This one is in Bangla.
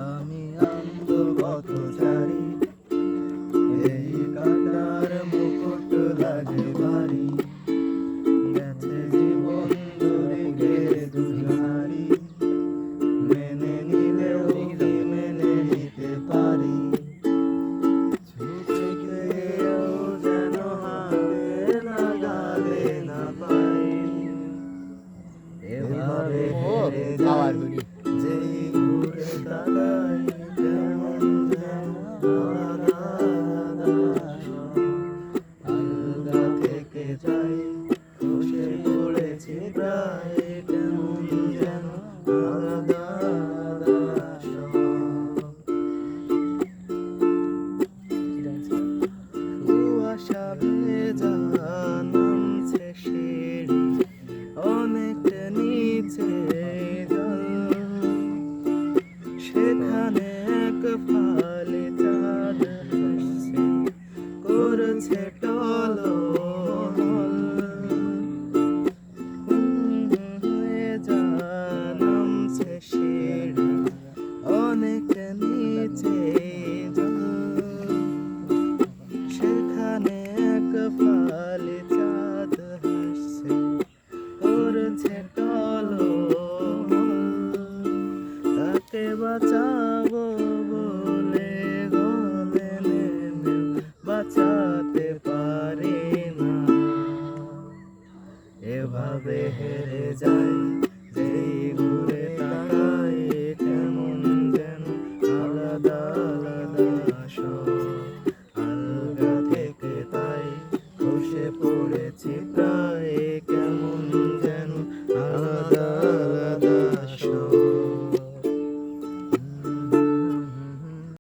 আমি আনন্দ পথচারী, এই কাটার মুকুট লাগে ভারী, গেছে জীবন দুদিকে দুধারি, মেনে নিলেও কি মেনে নিতে পারি, ছুটে গেলেও যেন হাতে নাগালে না পাই। এভাবে হেরে যাই, যেই ঘুরে তাকাই, যেমন যেন আলাদা আলাদা থেকে যাই, খসে পড়েছি প্রায়, কেমন যেন আলাদা আলাদা সব। কুয়াশা ভেজা নামছে সিঁড়ি, অনেক নিচে জল, সেখানে এক ফালি চাঁদ হাসছে, করছে টলমল। ভেজা নামছে সিঁড়ি, অনেক নিচে জল, সেখানে এক ফালি চাঁদ হাসছে, করছে টলমল। তাকে বাঁচাবো বলে গলে নেমে বাঁচাতে পারি না, এভাবে হেরে যাই।